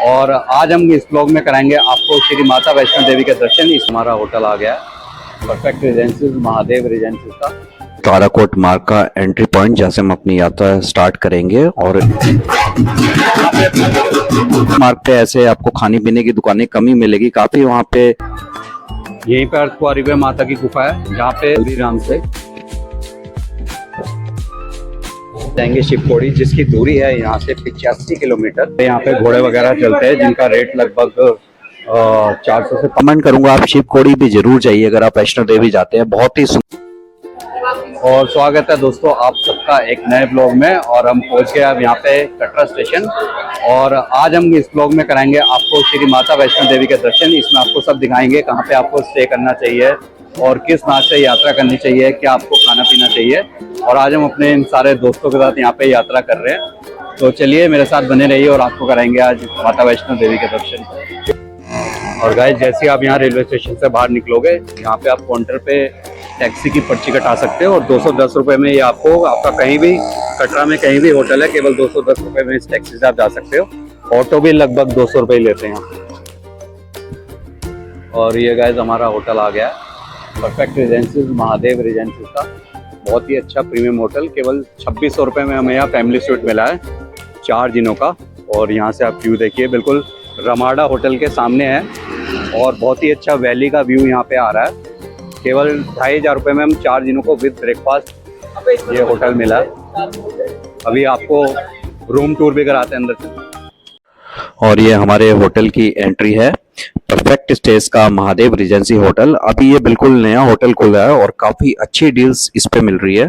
और आज हम इस ब्लॉग में कराएंगे आपको श्री माता वैष्णो देवी के दर्शन। इस हमारा होटल आ गया है परफेक्ट रेजेंसीज महादेव रेजेंसीज का ताराकोट मार्ग का एंट्री पॉइंट, जहाँ से हम अपनी यात्रा स्टार्ट करेंगे। और मार्ग पे ऐसे आपको खाने पीने की दुकानें कम ही मिलेगी, काफी वहाँ पे। यहीं पे अर्धकुंवारी माता की गुफा है जहाँ पे श्रीराम से जाएंगे शिवखोड़ी, जिसकी दूरी है यहाँ से 85 किलोमीटर। यहाँ पे घोड़े वगैरह चलते हैं जिनका रेट लगभग 400 से। कमेंट करूंगा आप शिवखोड़ी भी जरूर जाइए अगर आप वैष्णो देवी जाते हैं, बहुत ही और स्वागत है दोस्तों आप सबका एक नए ब्लॉग में। और हम पहुंच गए अब यहाँ पे कटरा स्टेशन, और आज हम इस ब्लॉग में कराएंगे आपको श्री माता वैष्णो देवी के दर्शन। इसमें आपको सब दिखाएंगे कहाँ पे आपको स्टे करना चाहिए और किस नाव से यात्रा करनी चाहिए, क्या आपको खाना पीना चाहिए। और आज हम अपने इन सारे दोस्तों के साथ यहाँ पे यात्रा कर रहे हैं, तो चलिए मेरे साथ बने रहिए और आपको कराएंगे आज माता वैष्णो देवी के दर्शन। और गाइस, जैसे आप यहाँ रेलवे स्टेशन से बाहर निकलोगे, यहाँ पे आप काउंटर पे टैक्सी की पर्ची कटा सकते हो और 210 रुपये में ये आपको आपका कहीं भी कटरा में कहीं भी होटल है, केवल 210 रुपये में इस टैक्सी से आप जा सकते हो। ऑटो भी लगभग 200 रुपये ही लेते हैं। और ये गाइस हमारा होटल आ गया है परफेक्ट रेजेंसीज महादेव रेजेंसीज का, बहुत ही अच्छा प्रीमियम होटल। केवल 2600 रुपये में हमें यहाँ फैमिली स्वीट मिला है 4 दिनों का। और यहाँ से आप व्यू देखिए, बिल्कुल रमाडा होटल के सामने है और बहुत ही अच्छा वैली का व्यू यहाँ पे आ रहा है। केवल 2500 रुपये में हम 4 दिनों को विद ब्रेकफास्ट ये होटल मिला है। अभी आपको रूम टूर भी कराते हैं अंदर से। और ये हमारे होटल की एंट्री है, परफेक्ट स्टेज का महादेव रेजेंसी होटल। अभी ये बिल्कुल नया होटल खुला है और काफी अच्छी डील्स इस पे मिल रही है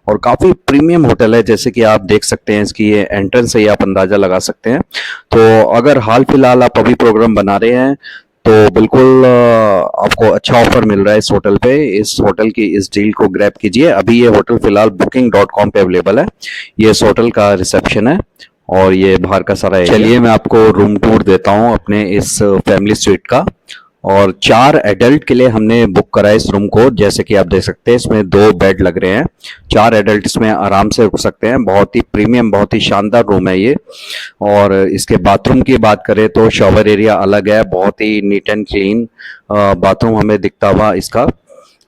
और काफी प्रीमियम होटल है, जैसे कि आप देख सकते हैं। इसकी ये एंट्रेंस से ही आप अंदाजा लगा सकते हैं। तो अगर हाल फिलहाल आप अभी प्रोग्राम बना रहे हैं तो बिल्कुल आपको अच्छा ऑफर मिल रहा है इस होटल पे। इस होटल की इस डील को ग्रैब कीजिए। अभी ये होटल फिलहाल booking.com पे अवेलेबल है। ये इस होटल का रिसेप्शन है और ये बाहर का सारा एरिया। चलिए मैं आपको रूम टूर देता हूँ अपने इस फैमिली स्वीट का। और 4 एडल्ट के लिए हमने बुक करा है इस रूम को, जैसे कि आप देख सकते हैं। इसमें 2 बेड लग रहे हैं, 4 एडल्ट इसमें आराम से रुक सकते हैं। बहुत ही प्रीमियम, बहुत ही शानदार रूम है ये। और इसके बाथरूम की बात करें तो शॉवर एरिया अलग है, बहुत ही नीट एंड क्लीन बाथरूम हमें दिखता हुआ इसका।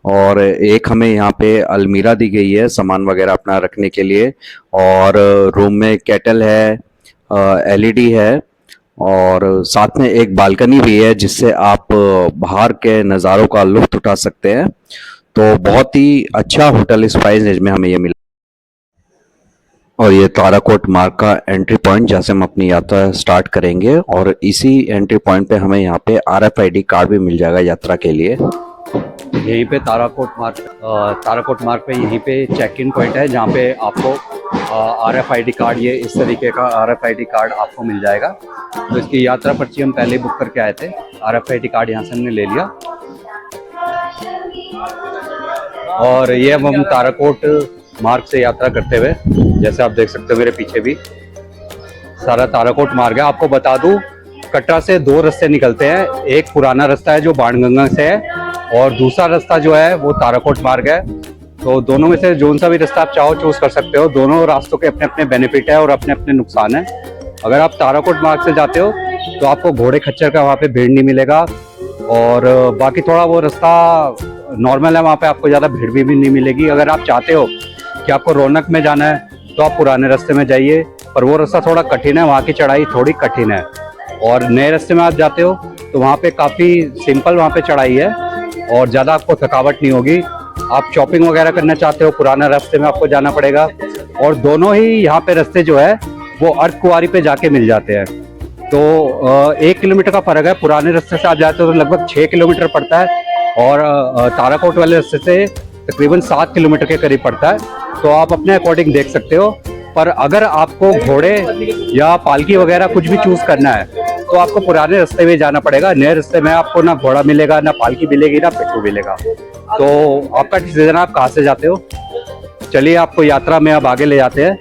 और एक हमें यहाँ पे अलमीरा दी गई है सामान वगैरह अपना रखने के लिए। और रूम में केटल है, LED है और साथ में एक बालकनी भी है जिससे आप बाहर के नज़ारों का लुत्फ उठा सकते हैं। तो बहुत ही अच्छा होटल इस प्राइस रेंज में हमें ये मिला। और ये ताराकोट मार्ग का एंट्री पॉइंट, जहाँ से हम अपनी यात्रा स्टार्ट करेंगे। और इसी एंट्री पॉइंट पे हमें यहाँ पे RFID कार्ड भी मिल जाएगा यात्रा के लिए। यहीं पे ताराकोट मार्ग पे यहीं पे चेक इन पॉइंट है जहाँ पे आपको RFID कार्ड, ये इस तरीके का RFID कार्ड आपको मिल जाएगा। तो इसकी यात्रा पर्ची हम पहले बुक करके आए थे, RFID कार्ड यहाँ से हमने ले लिया। और ये अब हम ताराकोट मार्ग से यात्रा करते हुए, जैसे आप देख सकते हो मेरे पीछे भी सारा ताराकोट मार्ग है। आपको बता दूं, कटरा से 2 रास्ते निकलते हैं। एक पुराना रास्ता है जो बाणगंगा से है और दूसरा रास्ता जो है वो ताराकोट मार्ग है। तो दोनों में से जोन सा भी रास्ता आप चाहो चूज कर सकते हो। दोनों रास्तों के अपने अपने बेनिफिट है और अपने अपने नुकसान है। अगर आप ताराकोट मार्ग से जाते हो तो आपको घोड़े खच्चर का वहाँ पे भीड़ नहीं मिलेगा, और बाकी थोड़ा वो रास्ता नॉर्मल है, वहाँ पे आपको ज़्यादा भीड़ भी नहीं मिलेगी। अगर आप चाहते हो कि आपको रौनक में जाना है तो आप पुराने रास्ते में जाइए, पर वो रास्ता थोड़ा कठिन है, वहाँ की चढ़ाई थोड़ी कठिन है। और नए रास्ते में आप जाते हो तो वहाँ पे काफ़ी सिंपल वहाँ पे चढ़ाई है और ज़्यादा आपको थकावट नहीं होगी। आप शॉपिंग वगैरह करना चाहते हो, पुराना रास्ते में आपको जाना पड़ेगा। और दोनों ही यहाँ पे रास्ते जो है वो अर्धकुंवारी पे जाके मिल जाते हैं। तो 1 किलोमीटर का फर्क है। पुराने रास्ते से आप जाते हो तो लगभग 6 किलोमीटर पड़ता है और ताराकोट वाले रास्ते से तकरीबन 7 किलोमीटर के करीब पड़ता है। तो आप अपने अकॉर्डिंग देख सकते हो। पर अगर आपको घोड़े या पालकी वगैरह कुछ भी चूज करना है तो आपको पुराने रास्ते में जाना पड़ेगा। नए रास्ते में आपको ना घोड़ा मिलेगा, ना पालकी मिलेगी, ना पिट्ठू मिलेगा। तो आपका डिसीजन, आप कहाँ से जाते हो। चलिए आपको यात्रा में अब आगे ले जाते हैं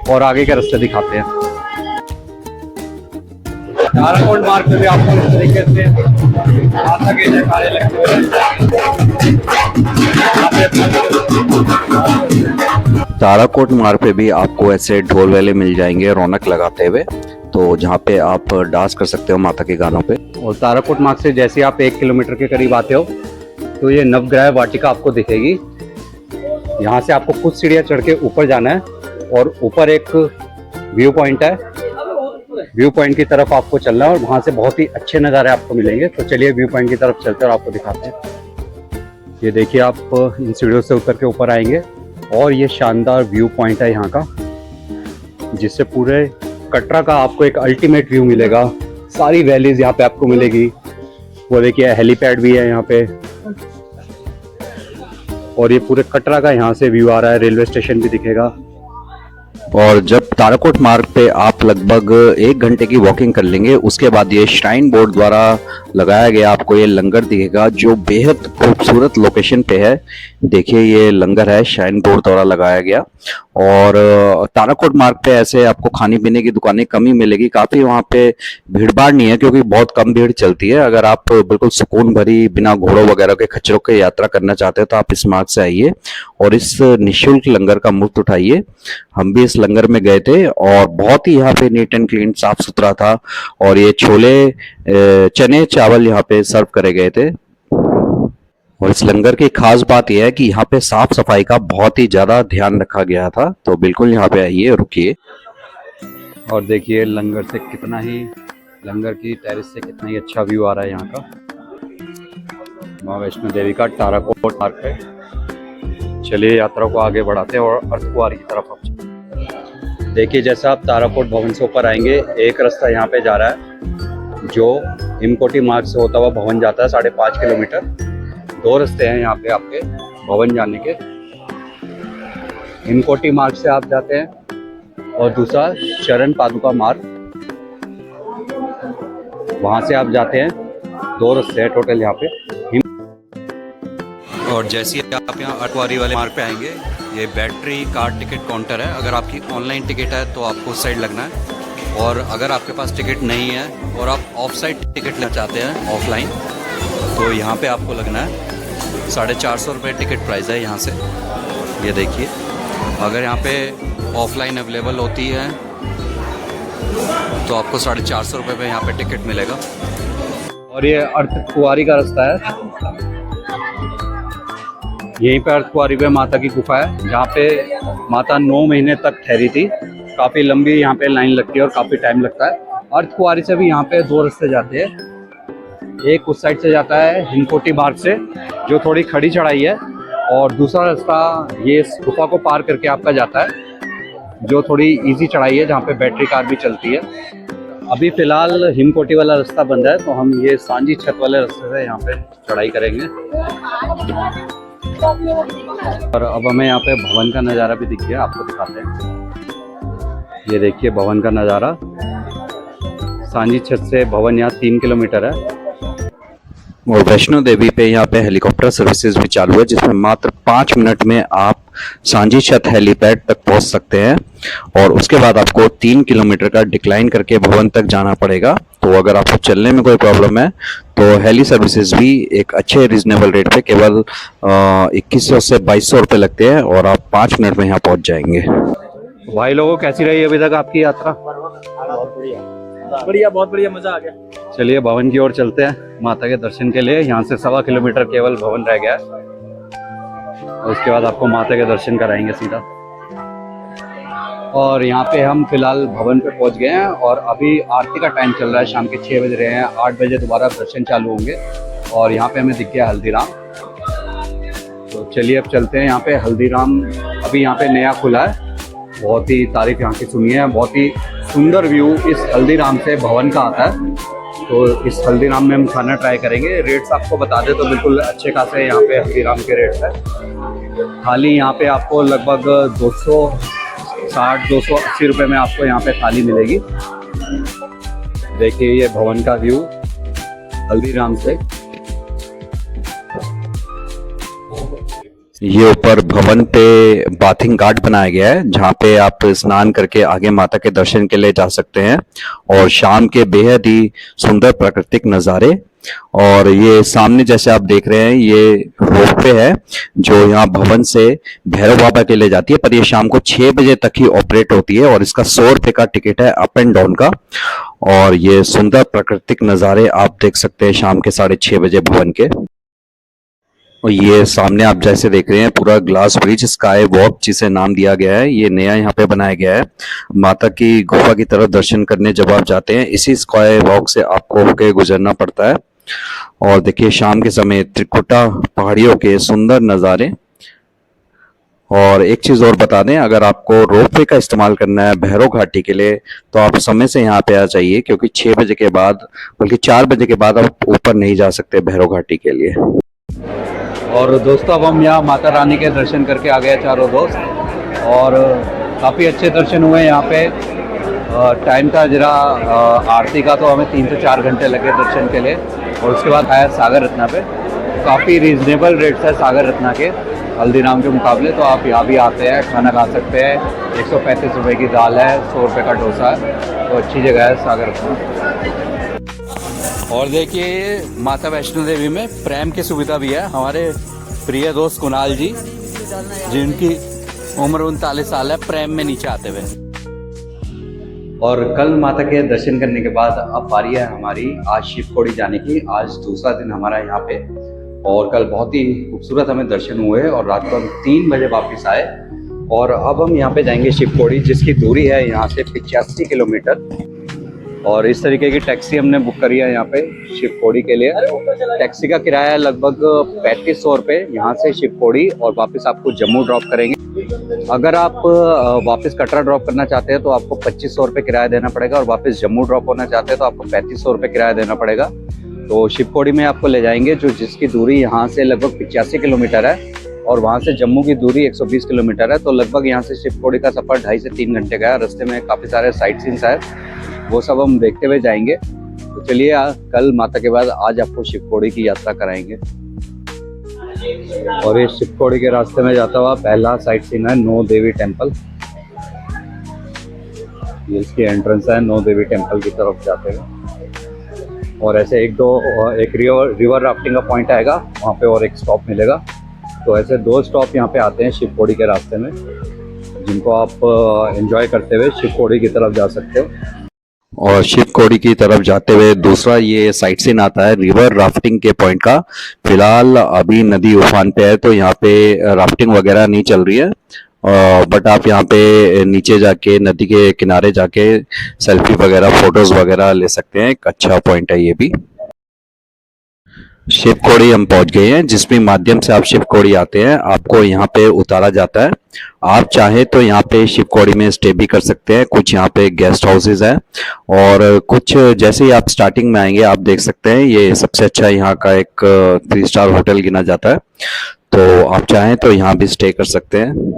और आगे के रास्ते दिखाते हैं। ताराकोट मार्ग पे भी आपको इस तरीके से माता के जयकारे लगते ताराकोट मार्ग पे भी आपको ऐसे ढोल वाले मिल जाएंगे रौनक लगाते हुए। तो जहाँ पे आप डांस कर सकते हो माता के गानों पे। और ताराकोट मार्ग से जैसे आप 1 किलोमीटर के करीब आते हो तो ये नवग्रह वाटिका आपको दिखेगी। यहाँ से आपको कुछ सीढ़ियाँ चढ़ के ऊपर जाना है और ऊपर एक व्यू पॉइंट है। व्यू पॉइंट की तरफ आपको चलना है और वहाँ से बहुत ही अच्छे नज़ारे आपको मिलेंगे। तो चलिए व्यू पॉइंट की तरफ चलते हैं और आपको दिखाते हैं। ये देखिए, आप इन सीढ़ियों से उतर के ऊपर आएंगे और ये शानदार व्यू पॉइंट है यहाँ का, जिससे पूरे कटरा का आपको एक अल्टीमेट व्यू मिलेगा। सारी वैलीज यहाँ पे आपको मिलेगी। वो देखिए हेलीपैड भी है यहाँ पे और ये पूरे कटरा का यहाँ से व्यू आ रहा है। रेलवे स्टेशन भी दिखेगा। और जब ताराकोट मार्ग पे आप लगभग 1 घंटे की वॉकिंग कर लेंगे, उसके बाद ये श्राइन बोर्ड द्वारा लगाया गया आपको ये लंगर दिखेगा, जो बेहद खूबसूरत लोकेशन पे है। देखिए ये लंगर है, श्राइन बोर्ड द्वारा लगाया गया। और ताराकोट मार्ग पे ऐसे आपको खाने पीने की दुकानें कम ही मिलेगी। काफी वहाँ पे भीड़ भाड़ नहीं है, क्योंकि बहुत कम भीड़ चलती है। अगर आप बिल्कुल सुकून भरी बिना घोड़ों वगैरह के खच्चरों की यात्रा करना चाहते हैं तो आप इस मार्ग से आइए और इस निःशुल्क लंगर का मुफ्त उठाइए। हम भी इस लंगर में गए थे और बहुत ही यहाँ पे नीट एंड क्लीन, साफ सुथरा था। और ये छोले चने चावल यहाँ पे सर्व करे गए थे। और इस लंगर की खास बात यह है कि यहाँ पे साफ सफाई का बहुत ही ज्यादा ध्यान रखा गया था। तो बिल्कुल यहाँ पे आइए, रुकिए। और देखिए लंगर से कितना ही, लंगर की टेरेस से कितना ही अच्छा व्यू आ रहा है यहाँ का, माँ वैष्णो देवी का ताराकोट मार्ग पे। चलिए यात्रा को आगे बढ़ाते हैं और अर्धकुंवारी की तरफ आप देखिए। जैसा आप ताराकोट भवन से ऊपर आएंगे, एक रास्ता यहाँ पे जा रहा है जो हिमकोटी मार्ग से होता हुआ भवन जाता है 5.5 किलोमीटर। 2 रास्ते हैं यहाँ पे आपके भवन जाने के। हिमकोटी मार्ग से आप जाते हैं और दूसरा चरण पादुका मार्ग, वहाँ से आप जाते हैं। 2 रास्ते हैं टोटल यहाँ पे। और जैसे ही आप यहाँ अर्धकुंवारी वाले मार्ग पे आएंगे, ये बैटरी कार टिकट काउंटर है। अगर आपकी ऑनलाइन टिकट है तो आपको उस साइड लगना है, और अगर आपके पास टिकट नहीं है और आप ऑफ साइड टिकट लेना चाहते हैं ऑफलाइन, तो यहाँ पे आपको लगना है। 450 रुपये टिकट प्राइस है यहाँ से। ये देखिए, अगर यहाँ पे ऑफलाइन अवेलेबल होती है तो आपको 450 रुपये में यहाँ पे टिकट मिलेगा। और ये अर्धकुंवारी का रास्ता है। यहीं पे अर्धकुंवारी में माता की गुफा है, जहाँ पे माता 9 महीने तक ठहरी थी। काफ़ी लंबी यहाँ पे लाइन लगती है और काफ़ी टाइम लगता है। अर्धकुंवारी से भी यहाँ पे 2 रास्ते जाते हैं। एक उस साइड से जाता है हिमकोटी मार्ग से, जो थोड़ी खड़ी चढ़ाई है, और दूसरा रास्ता ये इस गुफा को पार करके आपका जाता है, जो थोड़ी इजी चढ़ाई है, जहाँ पे बैटरी कार भी चलती है। अभी फिलहाल हिमकोटी वाला रास्ता बंद है, तो हम ये सांझी छत वाले रास्ते से यहाँ पे चढ़ाई करेंगे। और अब हमें यहाँ पे भवन का नज़ारा भी दिख गया, आपको दिखाते हैं। ये देखिए भवन का नज़ारा। सांझी छत से भवन यहाँ 3 किलोमीटर है। और वैष्णो देवी पे यहाँ पे हेलीकॉप्टर सर्विसेज भी चालू है, जिसमें मात्र 5 मिनट में आप सांझी छत हेलीपैड तक पहुंच सकते हैं। और उसके बाद आपको 3 किलोमीटर का डिक्लाइन करके भवन तक जाना पड़ेगा। तो अगर आपको चलने में कोई प्रॉब्लम है तो हेली सर्विसेज भी एक अच्छे रीजनेबल रेट पे केवल 2100 से 2200 रुपये लगते हैं और आप 5 मिनट में यहाँ पहुँच जाएंगे। भाई लोगों, कैसी रही अभी तक आपकी यात्रा? बढ़िया, बहुत बढ़िया, मजा आ गया। चलिए भवन की ओर चलते हैं माता के दर्शन के लिए। यहाँ से 1.25 किलोमीटर केवल भवन रह गया है, और उसके बाद आपको माता के दर्शन कराएंगे सीधा। और यहाँ पे हम फिलहाल भवन पे पहुँच गए हैं और अभी आरती का टाइम चल रहा है। शाम के 6 बज रहे हैं। 8 बजे दोबारा दर्शन चालू होंगे। और यहाँ पे हमें दिख गया हल्दीराम। तो चलिए अब चलते हैं यहाँ पे। हल्दीराम अभी यहाँ पे नया खुला है। बहुत ही तारीफ यहाँ की सुनी है। बहुत ही सुंदर व्यू इस हल्दीराम से भवन का आता है। तो इस हल्दीराम में हम खाना ट्राई करेंगे। रेट्स आपको बता दें तो बिल्कुल अच्छे खासे यहाँ पे हल्दीराम के रेट्स है। थाली यहाँ पे आपको लगभग 260-280 रुपये में आपको यहाँ पे थाली मिलेगी। देखिए ये भवन का व्यू हल्दीराम से। ये ऊपर भवन पे बाथिंग घाट बनाया गया है, जहाँ पे आप स्नान करके आगे माता के दर्शन के लिए जा सकते हैं। और शाम के बेहद ही सुंदर प्राकृतिक नज़ारे और ये सामने जैसे आप देख रहे हैं ये रोपवे है जो यहाँ भवन से भैरव बाबा के लिए जाती है, पर ये शाम को 6 बजे तक ही ऑपरेट होती है और इसका 100 रुपए का टिकट है अप एंड डाउन का। और ये सुंदर प्राकृतिक नज़ारे आप देख सकते हैं शाम के 6:30 बजे भवन के। और ये सामने आप जैसे देख रहे हैं पूरा ग्लास ब्रिज स्काई वॉक जिसे नाम दिया गया है, ये नया यहाँ पे बनाया गया है। माता की गुफा की तरफ दर्शन करने जब आप जाते हैं इसी स्काई वॉक से आपको होके गुजरना पड़ता है। और देखिए शाम के समय त्रिकुटा पहाड़ियों के सुंदर नज़ारे। और एक चीज और बता दें, अगर आपको रोपवे का इस्तेमाल करना है भैरव घाटी के लिए तो आप समय से यहाँ पे आ जाइए, क्योंकि 6 बजे के बाद बल्कि 4 बजे के बाद आप ऊपर नहीं जा सकते भैरव घाटी के लिए। और दोस्तों अब हम यहाँ माता रानी के दर्शन करके आ गए चारों दोस्त, और काफ़ी अच्छे दर्शन हुए यहाँ पे। टाइम था जरा आरती का, तो हमें 3 से 4 घंटे लगे दर्शन के लिए। और उसके बाद आया सागर रत्ना पे, काफ़ी रीजनेबल रेट्स है सागर रत्ना के हल्दीराम के मुकाबले। तो आप यहाँ भी आते हैं, खाना खा सकते हैं। 135 रुपये की दाल है, 100 रुपये का डोसा है, तो अच्छी जगह है सागर रत्ना। और देखिए माता वैष्णो देवी में प्रैम की सुविधा भी है। हमारे प्रिय दोस्त कुणाल जी, जिनकी उम्र 39 साल है, प्रैम में नीचे आते हुए। और कल माता के दर्शन करने के बाद अब बारी है हमारी आज शिवखोड़ी जाने की। आज दूसरा दिन हमारा यहाँ पे, और कल बहुत ही खूबसूरत हमें दर्शन हुए और रात को हम 3 बजे वापस आए। और अब हम यहाँ पे जाएंगे शिवखोड़ी, जिसकी दूरी है यहाँ से 85 किलोमीटर। और इस तरीके की टैक्सी हमने बुक करी है यहाँ पे शिवखोड़ी के लिए। टैक्सी का किराया लगभग 3500 रुपये यहाँ से शिवखोड़ी, और वापस आपको जम्मू ड्रॉप करेंगे। अगर आप वापस कटरा ड्रॉप करना चाहते हैं तो आपको 2500 रुपये किराया देना पड़ेगा, और वापस जम्मू ड्रॉप होना चाहते हैं तो आपको 3500 रुपये किराया देना पड़ेगा। तो शिवखोड़ी में आपको ले जाएंगे, जो जिसकी दूरी यहाँ से लगभग 85 किलोमीटर है, और वहाँ से जम्मू की दूरी 120 किलोमीटर है। तो लगभग यहाँ से शिवखोड़ी का सफ़र 2.5 से 3 घंटे का है। रास्ते में काफ़ी सारे साइट सीन्स है, वो सब हम देखते हुए जाएंगे। तो चलिए कल माता के बाद आज आपको शिवखोड़ी की यात्रा कराएंगे। और ये शिवखोड़ी के रास्ते में जाता हुआ पहला साइट सीन है नौ देवी टेम्पल। ये इसकी एंट्रेंस है नौ देवी टेम्पल की तरफ जाते हुए। और ऐसे एक रिवर राफ्टिंग का पॉइंट आएगा वहाँ पे, और एक स्टॉप मिलेगा। तो ऐसे 2 स्टॉप यहाँ पे आते हैं शिवखोड़ी के रास्ते में, जिनको आप एंजॉय करते हुए शिवखोड़ी की तरफ जा सकते हो। और शिवखोड़ी की तरफ जाते हुए दूसरा ये साइट सीन आता है रिवर राफ्टिंग के पॉइंट का। फिलहाल अभी नदी उफान पे है तो यहाँ पे राफ्टिंग वगैरह नहीं चल रही है, बट आप यहाँ पे नीचे जाके नदी के किनारे जाके सेल्फी वगैरह फोटोज वगैरह ले सकते हैं। एक अच्छा पॉइंट है ये भी। शिवखोड़ी हम पहुंच गए हैं, जिस भी माध्यम से आप शिवखोड़ी आते हैं आपको यहाँ पे उतारा जाता है। आप चाहे तो यहाँ पे शिवखोड़ी में स्टे भी कर सकते हैं। कुछ यहाँ पे गेस्ट हाउसेज हैं, और कुछ जैसे ही आप स्टार्टिंग में आएंगे आप देख सकते हैं ये सबसे अच्छा यहाँ का एक 3 स्टार होटल गिना जाता है। तो आप चाहें तो यहाँ भी स्टे कर सकते हैं।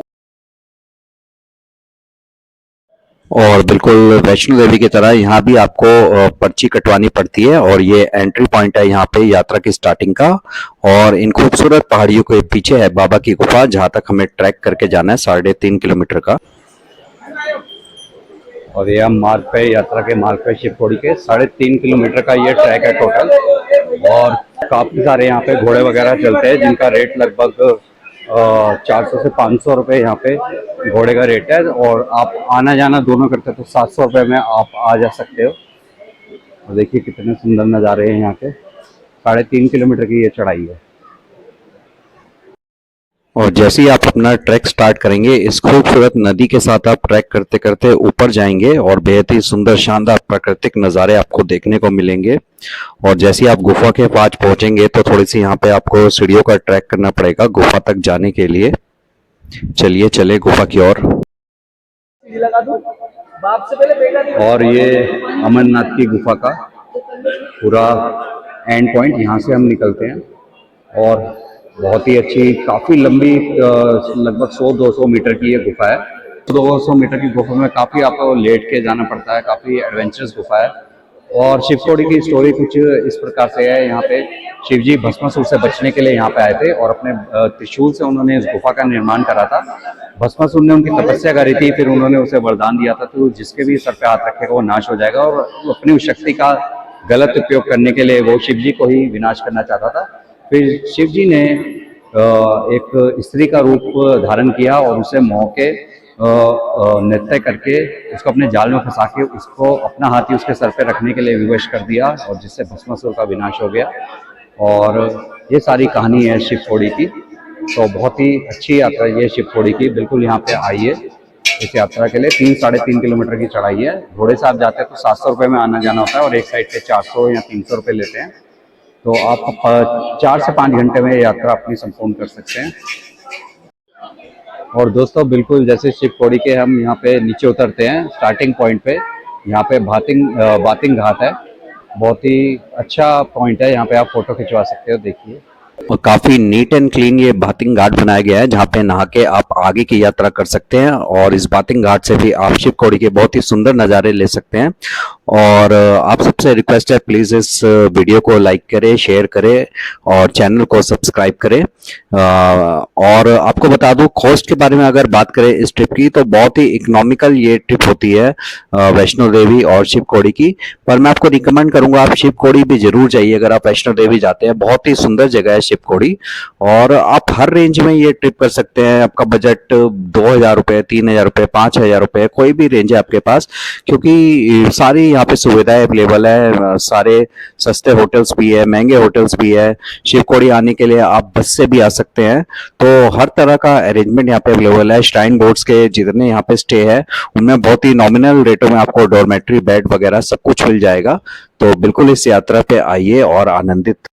और बिल्कुल वैष्णो देवी की तरह यहाँ भी आपको पर्ची कटवानी पड़ती है, और ये एंट्री पॉइंट है यहाँ पे यात्रा की स्टार्टिंग का। और इन खूबसूरत पहाड़ियों के पीछे है बाबा की गुफा, जहाँ तक हमें ट्रैक करके जाना है 3.5 किलोमीटर का। और ये हम मार्ग पे, यात्रा के मार्ग पे शिवखोड़ी के 3.5 किलोमीटर का ये ट्रैक है टोटल। और काफ़ी सारे यहाँ पे घोड़े वगैरह चलते हैं, जिनका रेट लगभग 400 से 500 रुपये यहाँ पे घोड़े का रेट है। और आप आना जाना दोनों करते तो 700 रुपये में आप आ जा सकते हो। और देखिए कितने सुंदर नज़ारे हैं यहाँ के। 3.5 किलोमीटर की ये चढ़ाई है। और जैसे ही आप अपना ट्रैक स्टार्ट करेंगे इस खूबसूरत नदी के साथ आप ट्रैक करते करते ऊपर जाएंगे, और बेहद ही सुंदर शानदार प्राकृतिक नज़ारे आपको देखने को मिलेंगे। और जैसे ही आप गुफा के पास पहुंचेंगे तो थोड़ी सी यहाँ पे आपको सीढ़ियों का ट्रैक करना पड़ेगा गुफा तक जाने के लिए। चलिए चले गुफा की ओर। और ये अमरनाथ की गुफा का पूरा एंड पॉइंट, यहाँ से हम निकलते हैं। और बहुत ही अच्छी, काफ़ी लंबी, लगभग 100-200 मीटर की ये गुफा है। 200 मीटर की गुफा में काफ़ी आपको लेट के जाना पड़ता है, काफ़ी एडवेंचरस गुफा है। और शिवखोड़ी की स्टोरी कुछ इस प्रकार से है। यहाँ पे शिव जी भस्मासुर से बचने के लिए यहाँ पे आए थे, और अपने त्रिशूल से उन्होंने इस गुफा का निर्माण करा था। भस्मासुर ने उनकी तपस्या करी थी, फिर उन्होंने उसे वरदान दिया था तो जिसके भी सर पे हाथ रखेगा वो नाश हो जाएगा। और अपनी उस शक्ति का गलत उपयोग करने के लिए वो शिव जी को ही विनाश करना चाहता था। फिर शिव जी ने एक स्त्री का रूप धारण किया और उसे मोह के नृत्य करके उसको अपने जाल में फंसा के उसको अपना हाथी उसके सर पे रखने के लिए विवश कर दिया, और जिससे भस्मासुर का विनाश हो गया। और ये सारी कहानी है शिव खोड़ी की। तो बहुत ही अच्छी यात्रा ये शिव खोड़ी की, बिल्कुल यहाँ पे आइए इस यात्रा के लिए। 3-3.5 किलोमीटर की चढ़ाई है। घोड़े से आप जाते हैं तो 700 रुपये में आना जाना होता है, और एक साइड पे 400 या 300 रुपये लेते हैं। तो आप 4 से 5 घंटे में यात्रा अपनी संपूर्ण कर सकते हैं। और दोस्तों बिल्कुल जैसे शिव खोड़ी के हम यहाँ पे नीचे उतरते हैं स्टार्टिंग पॉइंट पे, यहाँ पे बातिंग घाट है। बहुत ही अच्छा पॉइंट है, यहाँ पे आप फोटो खिंचवा सकते हो, देखिए। और काफी नीट एंड क्लीन ये बाथिंग घाट बनाया गया है, जहाँ पे नहा के आप आगे की यात्रा कर सकते हैं, और इस बाथिंग घाट से भी आप शिव खोड़ी के बहुत ही सुंदर नज़ारे ले सकते हैं। और आप सबसे रिक्वेस्ट है, प्लीज इस वीडियो को लाइक करें, शेयर करें और चैनल को सब्सक्राइब करें। और आपको बता दूं, कॉस्ट के बारे में अगर बात करें इस ट्रिप की, तो बहुत ही इकोनॉमिकल ये ट्रिप होती है वैष्णो देवी और शिव खोड़ी की। पर मैं आपको रिकमेंड करूंगा आप शिव खोड़ी भी जरूर जाइए अगर आप वैष्णो देवी जाते हैं। बहुत ही सुंदर जगह है शिव खोड़ी, और आप हर रेंज में ये ट्रिप कर सकते हैं। आपका बजट 2,000 रुपये, 3,000 रुपये, 5,000 रुपये, कोई भी रेंज है आपके पास, क्योंकि सारी यहाँ पे सुविधाएं अवेलेबल है। सारे सस्ते होटल्स भी है, महंगे होटल्स भी है। शिव खोड़ी आने के लिए आप बस से भी आ सकते हैं। तो हर तरह का अरेंजमेंट यहाँ पे अवेलेबल है। श्राइन बोर्ड्स के जितने यहाँ पे स्टे है, उनमें बहुत ही नॉमिनल रेटों में आपको डॉर्मेट्री बेड वगैरह सब कुछ मिल जाएगा। तो बिल्कुल इस यात्रा पे आइए और आनंदित